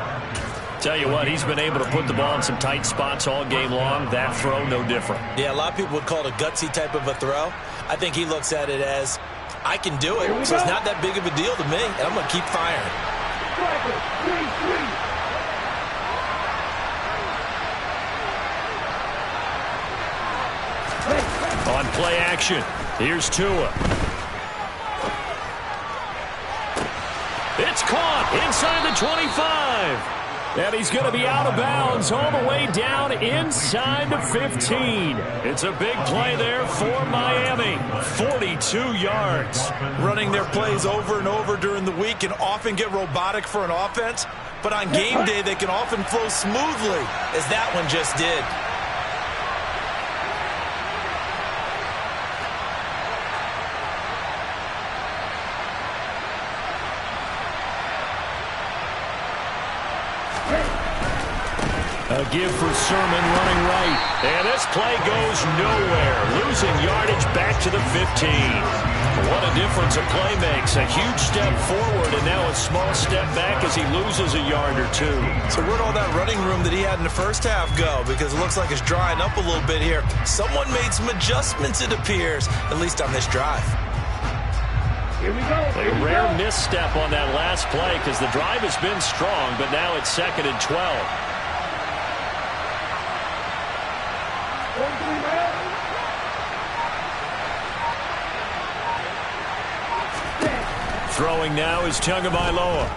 Tell you what, he's been able to put the ball in some tight spots all game long. That throw, no different. Yeah, a lot of people would call it a gutsy type of a throw. I think he looks at it as, I can do it, so it's not that big of a deal to me, and I'm going to keep firing. On play action, here's Tua. caught inside the 25. And he's going to be out of bounds all the way down inside the 15. It's a big play there for Miami. 42 yards. Running their plays over and over during the week can often get robotic for an offense, but on game day they can often flow smoothly, as that one just did. A give for Sermon running right. And this play goes nowhere. Losing yardage back to the 15. What a difference a play makes. A huge step forward and now a small step back as he loses a yard or two. So where'd all that running room that he had in the first half go? Because it looks like it's drying up a little bit here. Someone made some adjustments, it appears, at least on this drive. Here we go. A rare misstep on that last play because the drive has been strong, but now it's 2nd and 12. Throwing now is Tagovailoa.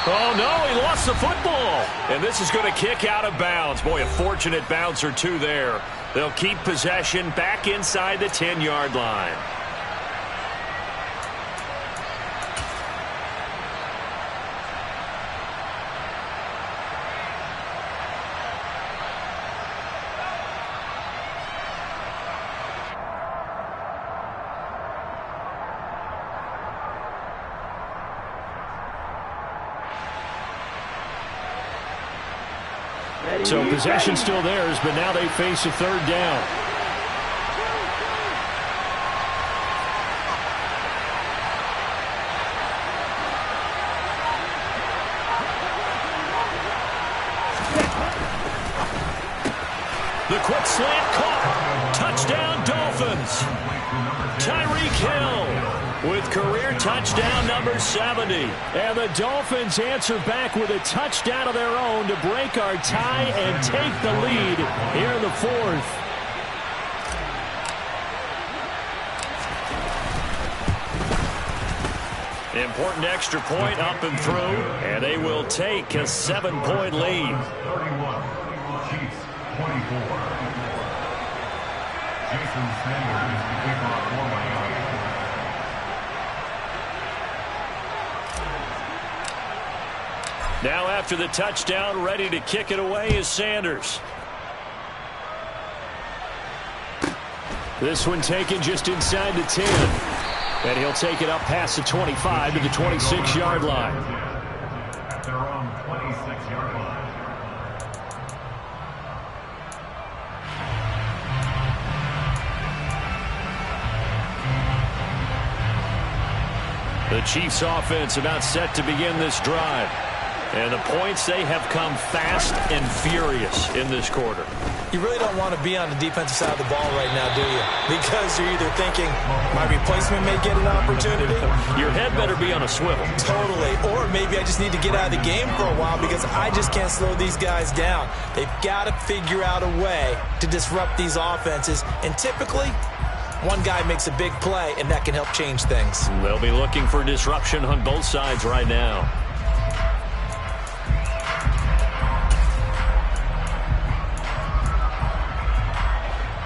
Oh, no, he lost the football. And this is going to kick out of bounds. Boy, a fortunate bounce or two there. They'll keep possession back inside the 10-yard line. So possession still theirs, but now they face a 3rd down. The quick slant caught. Touchdown Dolphins. Tyreek Hill with career touchdown number 70. And the Dolphins answer back with a touchdown of their own to break our tie and take the lead here in the 4th. Important extra point up and through, and they will take a 7-point lead. 31, Chiefs 24. Jason Sanders, the kickoff for Miami. Now after the touchdown, ready to kick it away is Sanders. This one taken just inside the 10. And he'll take it up past the 25 to the 26-yard line. At their own 26-yard line. The Chiefs offense about set to begin this drive. And the points, they have come fast and furious in this quarter. You really don't want to be on the defensive side of the ball right now, do you? Because you're either thinking, my replacement may get an opportunity. Your head better be on a swivel. Totally. Or maybe I just need to get out of the game for a while because I just can't slow these guys down. They've got to figure out a way to disrupt these offenses. And typically, one guy makes a big play, and that can help change things. They'll be looking for disruption on both sides right now.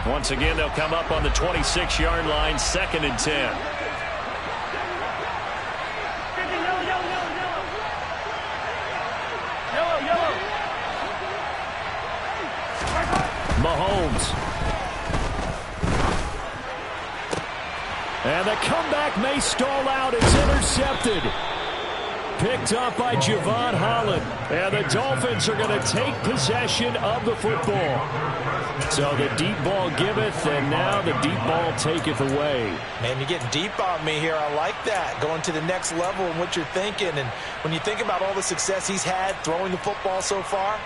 Once again, they'll come up on the 26-yard line, 2nd and 10. Yellow. Mahomes. And the comeback may stall out. It's intercepted. Picked up by Javon Holland. And the Dolphins are going to take possession of the football. So the deep ball giveth, and now the deep ball taketh away. Man, you're getting deep on me here. I like that. Going to the next level in what you're thinking. And when you think about all the success he's had throwing the football so far,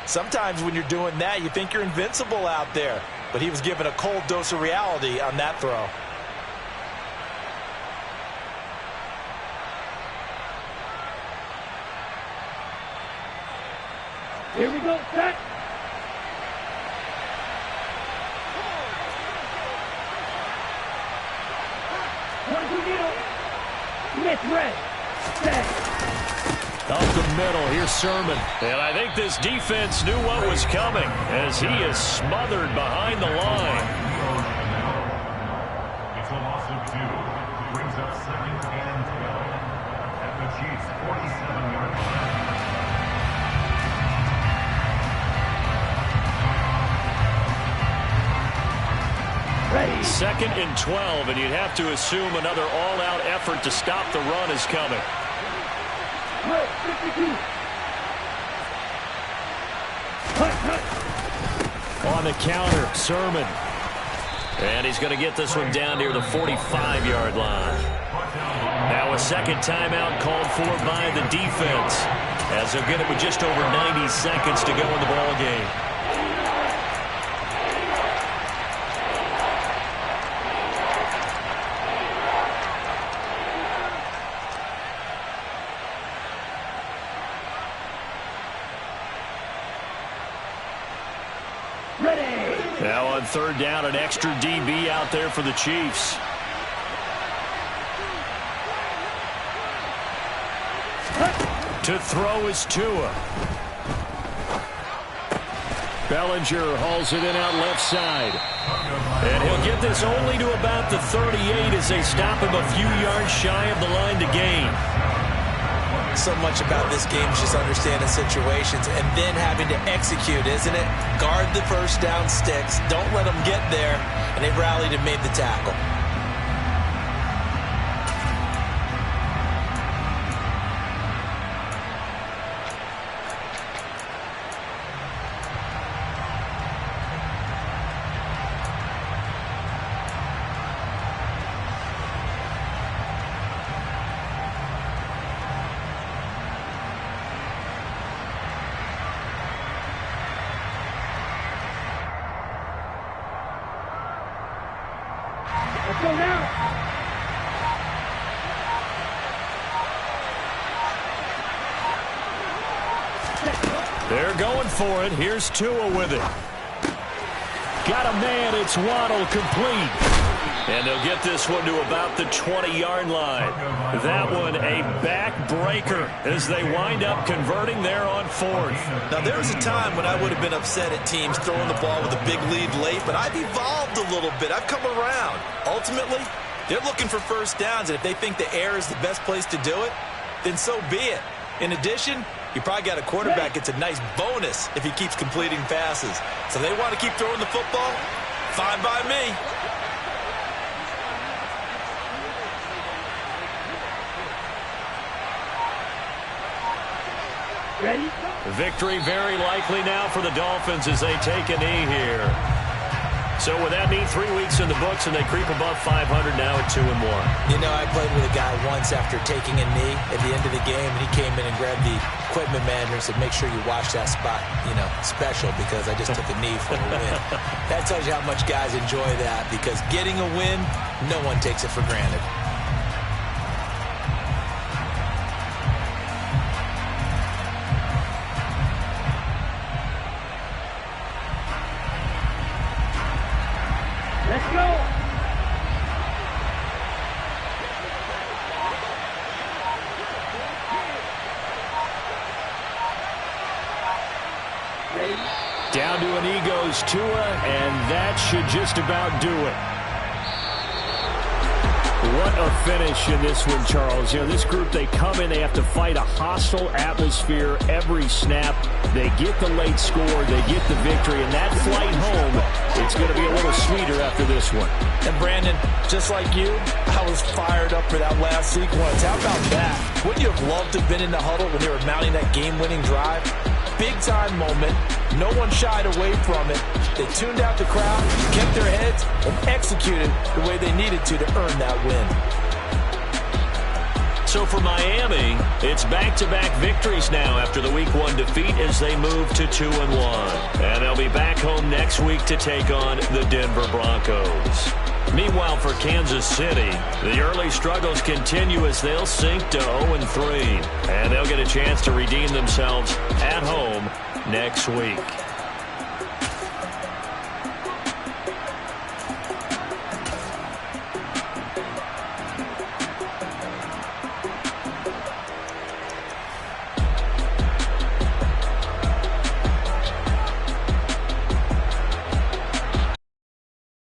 sometimes when you're doing that, you think you're invincible out there. But he was given a cold dose of reality on that throw. Here we go, set. Get ready. Set. Up the middle, here's Sermon. And I think this defense knew what was coming as he is smothered behind the line. It's a loss of 2. Brings up 2nd and 12 at the Chiefs' 47-yard line. Ready. 2nd and 12, and you'd have to assume another all-out effort to stop the run is coming. Good. 52. Cut. On the counter, Sermon. And he's going to get this one down near the 45-yard line. Now a second timeout called for by the defense, as they'll get it with just over 90 seconds to go in the ball game. Now on 3rd down, an extra DB out there for the Chiefs. To throw is Tua. Bellinger hauls it in out left side. And he'll get this only to about the 38 as they stop him a few yards shy of the line to gain. So much about this game is just understanding situations and then having to execute, isn't it? Guard the first down sticks. Don't let them get there. And they rallied and made the tackle. Let's go now. They're going for it. Here's Tua with it. Got a man, it's Waddle, complete. And they'll get this one to about the 20-yard line. That one a backbreaker as they wind up converting there on 4th. Now, there was a time when I would have been upset at teams throwing the ball with a big lead late, but I've evolved a little bit. I've come around. Ultimately, they're looking for first downs, and if they think the air is the best place to do it, then so be it. In addition, you probably got a quarterback gets a nice bonus if he keeps completing passes. So they want to keep throwing the football? Fine by me. Ready? Victory very likely now for the Dolphins as they take a knee here. So would that mean 3 weeks in the books and they creep above 500 now at 2-1? You know, I played with a guy once after taking a knee at the end of the game, and he came in and grabbed the equipment manager and said, make sure you watch that spot, you know, special, because I just took a knee for a win. That tells you how much guys enjoy that, because getting a win, no one takes it for granted. Let's go. Ready? Down to an E goes Tua, and that should just about do it. What a finish in this one, Charles. You know, this group, they come in, they have to fight a hostile atmosphere every snap. They get the late score, they get the victory, and that flight home, it's going to be a little sweeter after this one. And Brandon, just like you, I was fired up for that last sequence. How about that? Wouldn't you have loved to have been in the huddle when they were mounting that game-winning drive? Big-time moment. No one shied away from it. They tuned out the crowd, kept their heads, and executed the way they needed to earn that win. So for Miami, it's back-to-back victories now after the Week 1 defeat as they move to 2-1. And they'll be back home next week to take on the Denver Broncos. Meanwhile, for Kansas City, the early struggles continue as they'll sink to 0-3. And they'll get a chance to redeem themselves at home next week.